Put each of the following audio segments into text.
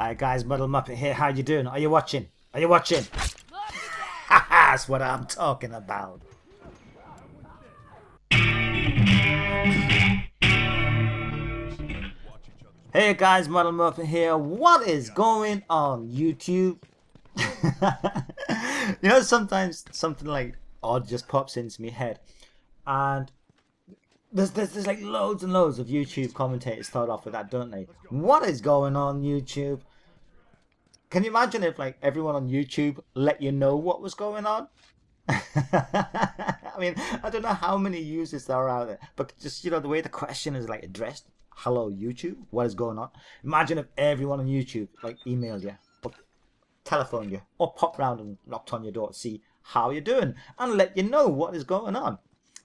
Alright guys, Muddle Muppet here. How you doing? Are you watching? Are you watching? That's what I'm talking about. Hey guys, Muddle Muppet here. What is going on YouTube? You know, sometimes something like odd just pops into my head, and there's like loads and loads of YouTube commentators start off with that, don't they? What is going on YouTube? Can you imagine if like everyone on YouTube let you know what was going on? I mean, I don't know how many users there are out there, but just, you know, the way the question is like addressed. Hello YouTube, what is going on? Imagine if everyone on YouTube like emailed you or telephoned you or popped round and knocked on your door to see how you're doing and let you know what is going on.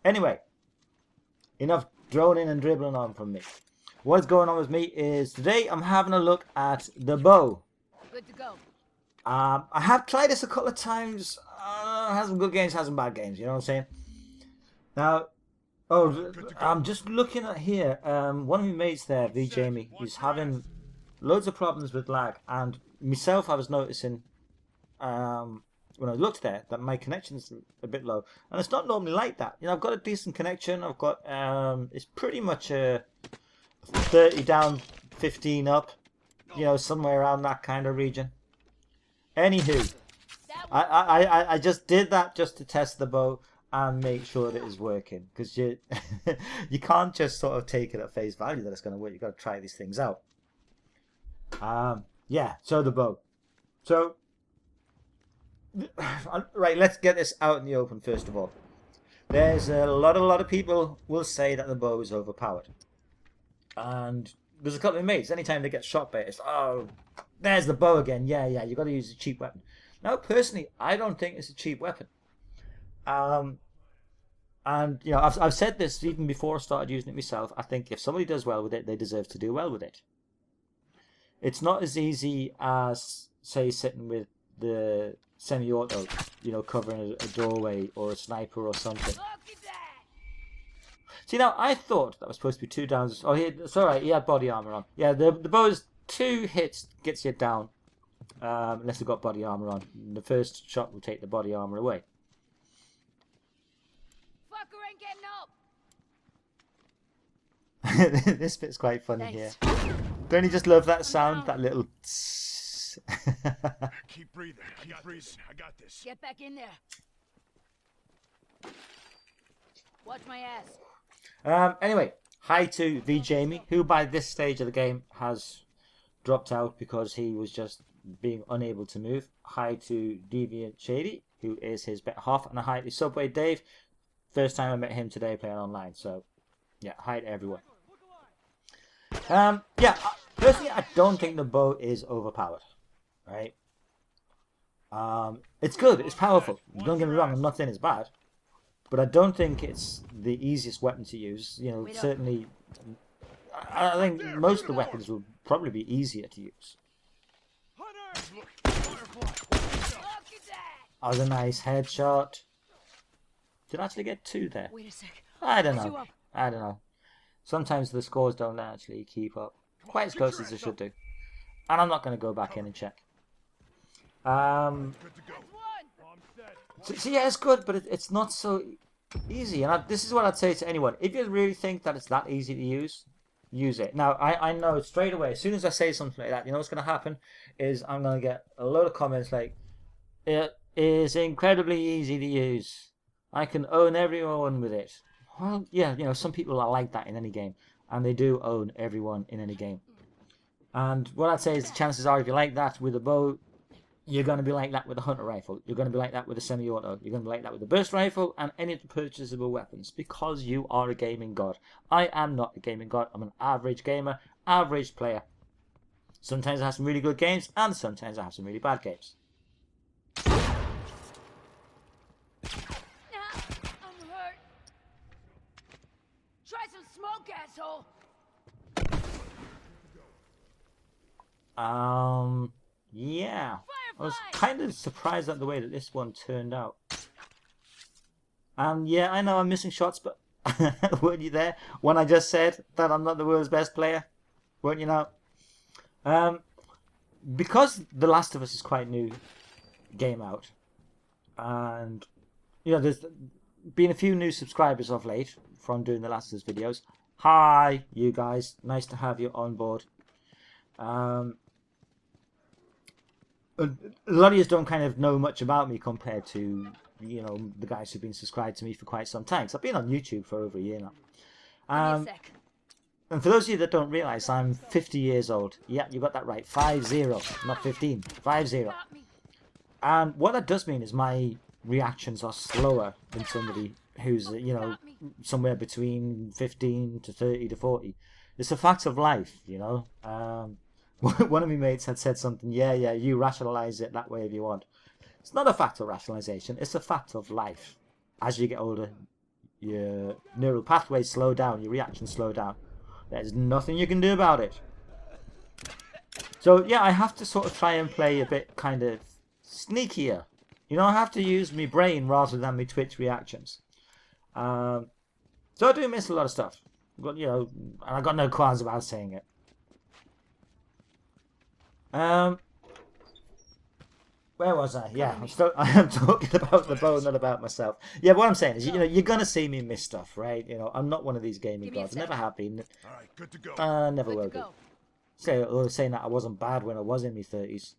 Anyway, enough droning and dribbling on from me. What's going on with me is today I'm having a look at the bow. Good to go. I have tried this a couple of times. Has some good games, has some bad games. You know what I'm saying? Now, I'm just looking at here. One of my mates there, V Jamie, he's having loads of problems with lag, and myself, I was noticing when I looked there that my connection's a bit low, and it's not normally like that. You know, I've got a decent connection. I've got it's pretty much a 30 down, 15 up. You know, somewhere around that kind of region. Anywho, I just did that just to test the bow and make sure that it's working, because you you can't just sort of take it at face value that it's going to work. You got to try these things out. Yeah. So the bow. So right, let's get this out in the open first of all. There's a lot of people will say that the bow is overpowered, and there's a couple of mates, anytime they get shot by it, it's, oh, there's the bow again. Yeah, you got to use a cheap weapon. Now, personally, I don't think it's a cheap weapon. And, you know, I've said this even before I started using it myself. I think if somebody does well with it, they deserve to do well with it. It's not as easy as, say, sitting with the semi-auto, you know, covering a doorway or a sniper or something. See, now, I thought that was supposed to be 2 downs. Oh, it's alright, he had body armor on. Yeah, the bow's 2 hits gets you down, unless you've got body armor on. The first shot will take the body armor away. Fucker ain't getting up. This bit's quite funny Thanks. here. Don't you just love that sound? That little Keep breathing. Keep breathing. I got this. Get back in there. Watch my ass. Anyway, hi to V Jamie, who by this stage of the game has dropped out because he was just being unable to move. Hi to Deviant Shady, who is his better half, and hi to Subway Dave. First time I met him today playing online, so yeah, hi to everyone. Yeah, personally, I don't think the bow is overpowered, right? It's good, it's powerful. Don't get me wrong, I'm not saying it's bad. But I don't think it's the easiest weapon to use. You know, certainly, I think most of the weapons will probably be easier to use. That was a nice headshot. Did I actually get 2 there? Wait a sec. I don't know. I don't know. Sometimes the scores don't actually keep up quite as close as they should do. And I'm not going to go back in and check. So yeah, it's good, but it's not so easy. And this is what I'd say to anyone. If you really think that it's that easy to use it. Now, I know straight away, as soon as I say something like that, you know what's going to happen? Is I'm going to get a load of comments like, it is incredibly easy to use. I can own everyone with it. Well, yeah, you know, some people are like that in any game. And they do own everyone in any game. And what I'd say is the chances are, if you like that with a bow, you're going to be like that with a hunter rifle. You're going to be like that with a semi-auto. You're going to be like that with a burst rifle and any of the purchasable weapons, because you are a gaming god. I am not a gaming god. I'm an average gamer, average player. Sometimes I have some really good games, and sometimes I have some really bad games. I'm hurt. Try some smoke, asshole. Yeah. I was kind of surprised at the way that this one turned out. And yeah, I know I'm missing shots, but weren't you there when I just said that I'm not the world's best player? Weren't you now? because The Last of Us is quite new game out, and you know there's been a few new subscribers of late from doing the Last of Us videos. Hi, you guys. Nice to have you on board. A lot of you don't kind of know much about me compared to, you know, the guys who've been subscribed to me for quite some time. 'Cause I've been on YouTube for over a year now. Give me a sec. And for those of you that don't realise, I'm 50 years old. Yeah, you got that right. 50, not 15. 50. Got me. And what that does mean is my reactions are slower than somebody who's, you know, somewhere between 15 to 30 to 40. It's a fact of life, you know. One of my mates had said something, yeah, you rationalise it that way if you want. It's not a fact of rationalisation, it's a fact of life. As you get older, your neural pathways slow down, your reactions slow down. There's nothing you can do about it. So, yeah, I have to sort of try and play a bit kind of sneakier. You know, I have to use my brain rather than my Twitch reactions. So I do miss a lot of stuff. But, you know, and I got no qualms about saying it. Where was I? Yeah, I am talking about the bow, not about myself. Yeah, what I'm saying is, you know, you're gonna see me miss stuff, right? You know, I'm not one of these gaming gods. Never have been. All right, good to go. Never will be. Saying that I wasn't bad when I was in my 30s.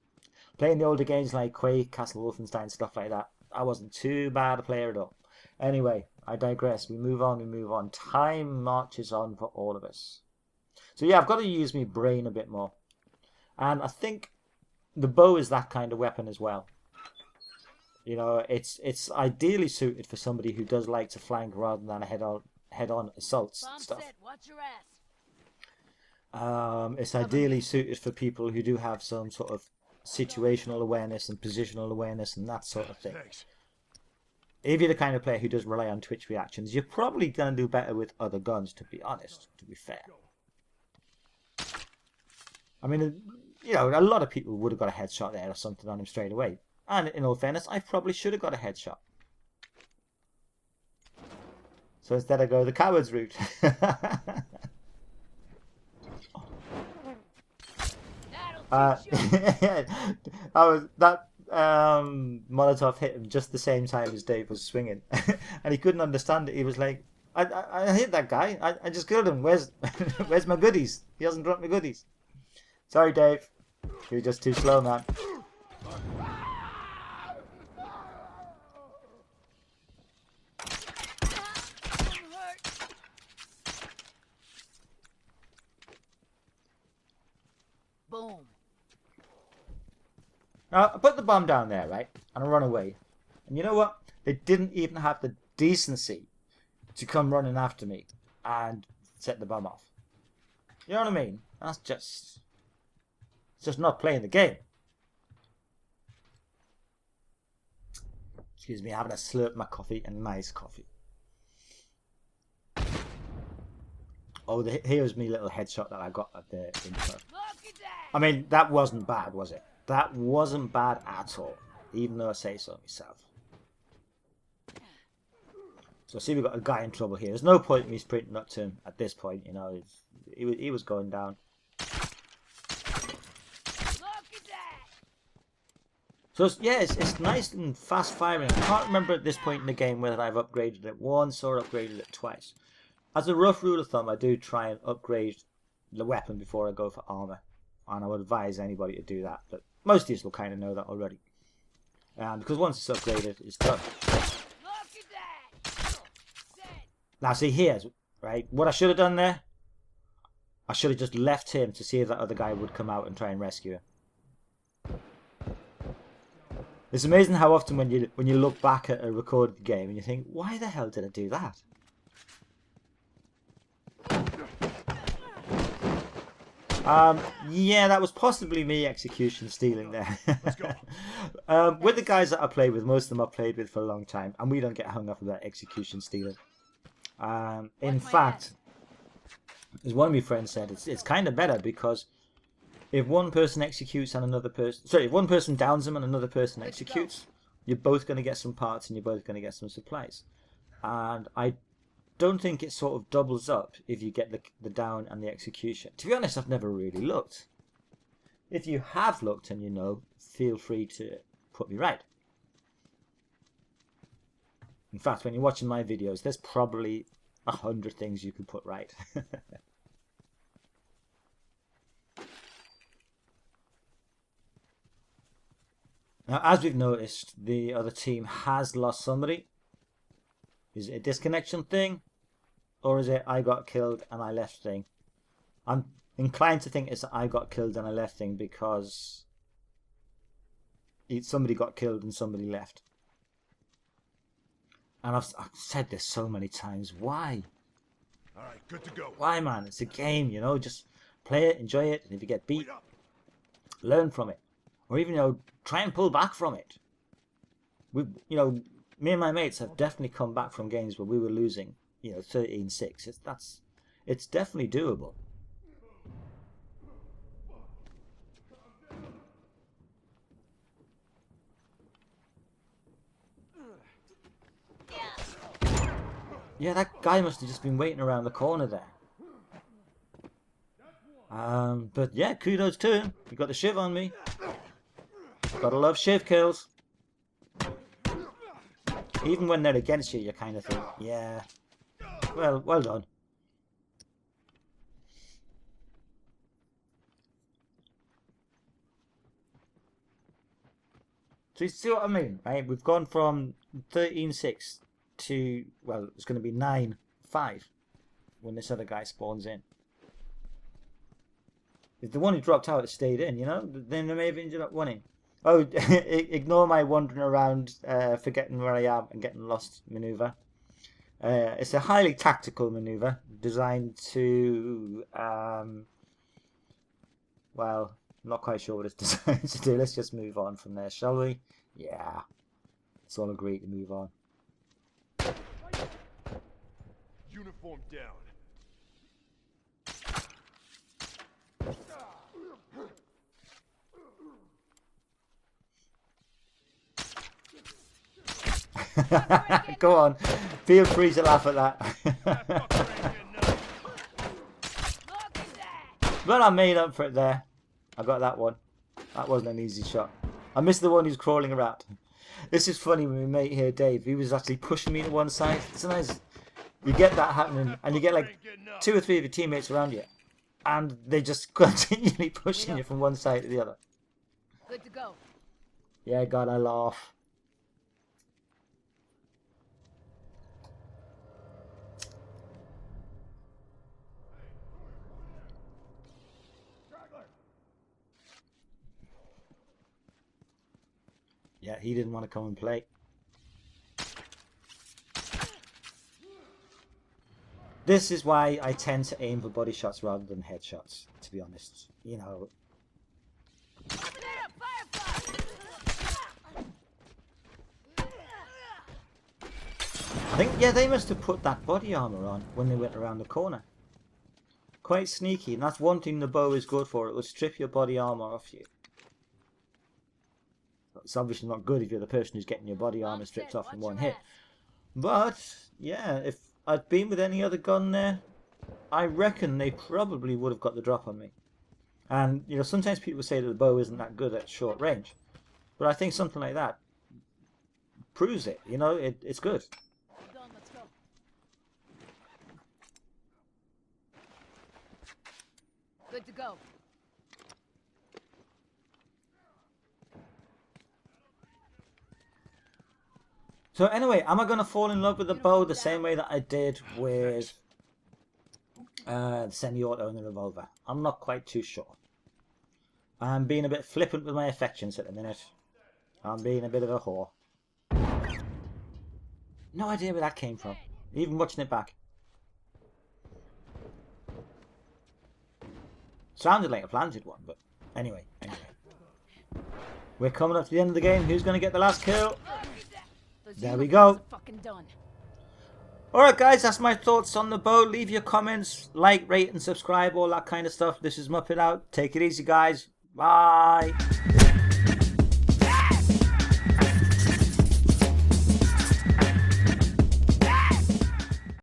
Playing the older games like Quake, Castle Wolfenstein, stuff like that, I wasn't too bad a player at all. Anyway, I digress. We move on. Time marches on for all of us. So yeah, I've got to use my brain a bit more. And I think the bow is that kind of weapon as well. You know, it's ideally suited for somebody who does like to flank rather than a head-on assaults Bomb stuff. set. Watch your ass. It's ideally suited for people who do have some sort of situational awareness and positional awareness and that sort of thing. Thanks. If you're the kind of player who does rely on Twitch reactions, you're probably going to do better with other guns, to be honest, to be fair. I mean, you know, a lot of people would have got a headshot there or something on him straight away. And in all fairness, I probably should have got a headshot. So instead I go the coward's route. Molotov hit him just the same time as Dave was swinging. And he couldn't understand it. He was like, I hit that guy. I just killed him. Where's my goodies? He hasn't dropped my goodies. Sorry, Dave. You're just too slow, man. I'm hurt. Boom. Now, I put the bomb down there, right? And I run away. And you know what? They didn't even have the decency to come running after me and set the bomb off. You know what I mean? That's just... It's just not playing the game. Excuse me, having a slurp of my coffee, and nice coffee. Oh, here's me little headshot that I got at the intro. Look at that. I mean, that wasn't bad, was it? That wasn't bad at all, even though I say so myself. So see, we've got a guy in trouble here. There's no point in me sprinting up to him at this point, you know. He was going down. So it's nice and fast firing. I can't remember at this point in the game whether I've upgraded it once or upgraded it twice. As a rough rule of thumb, I do try and upgrade the weapon before I go for armor, and I would advise anybody to do that. But most of you will kind of know that already, because once it's upgraded, it's done. Look at that. Now see here, right? What I should have done there, I should have just left him to see if that other guy would come out and try and rescue him. It's amazing how often when you look back at a recorded game and you think, why the hell did I do that? Yeah, that was possibly me execution stealing there. With the guys that I play with, most of them I've played with for a long time, and we don't get hung up about execution stealing. In fact, as one of my friends said, it's kind of better because if one person executes and another person... Sorry, if one person downs them and another person executes, you're both going to get some parts and you're both going to get some supplies. And I don't think it sort of doubles up if you get the down and the execution. To be honest, I've never really looked. If you have looked and you know, feel free to put me right. In fact, when you're watching my videos, there's probably 100 things you could put right. Now, as we've noticed, the other team has lost somebody. Is it a disconnection thing? Or is it I got killed and I left thing? I'm inclined to think it's I got killed and I left thing because somebody got killed and somebody left. And I've said this so many times. Why? All right, good to go. Why, man? It's a game, you know. Just play it, enjoy it, and if you get beat, learn from it, or even, you know, try and pull back from it. You know, me and my mates have definitely come back from games where we were losing, you know, 13-6. It's definitely doable. Yeah, that guy must have just been waiting around the corner there. But yeah, kudos to him. You got the shiv on me. Gotta love shiv kills. Even when they're against you, you kind of think, yeah, well done. So you see what I mean, right? We've gone from 13-6 to, well, it's going to be 9-5 when this other guy spawns in. If the one who dropped out had stayed in, you know, then they may have ended up winning. Oh, ignore my wandering around, forgetting where I am and getting lost maneuver. It's a highly tactical maneuver designed to, well, I'm not quite sure what it's designed to do. Let's just move on from there, shall we? Yeah, let's all agree to move on. Uniform down. Go on, feel free to laugh at that. But I made up for it there. I got that one. That wasn't an easy shot. I missed the one who's crawling around. This is funny when we mate here, Dave. He was actually pushing me to one side. Sometimes you get that happening and you get like 2 or 3 of your teammates around you and they just continually pushing you from one side to the other. Good to go. Yeah, God, I laugh. Yeah, he didn't want to come and play. This is why I tend to aim for body shots rather than headshots, to be honest. You know. I think, yeah, they must have put that body armor on when they went around the corner. Quite sneaky, and that's one thing the bow is good for. It will strip your body armor off you. It's obviously not good if you're the person who's getting your body armor stripped off in one hit. But, yeah, if I'd been with any other gun there, I reckon they probably would have got the drop on me. And, you know, sometimes people say that the bow isn't that good at short range. But I think something like that proves it, you know, it's good. Done, let's go. Good to go. So anyway, am I going to fall in love with the bow the same way that I did with the semi-auto and the revolver? I'm not quite too sure. I'm being a bit flippant with my affections at the minute. I'm being a bit of a whore. No idea where that came from. Even watching it back. Sounded like a planted one, but anyway. We're coming up to the end of the game. Who's going to get the last kill? There we go. Alright guys, that's my thoughts on the bow. Leave your comments, like, rate and subscribe, all that kind of stuff. This is Muppet out. Take it easy guys. Bye.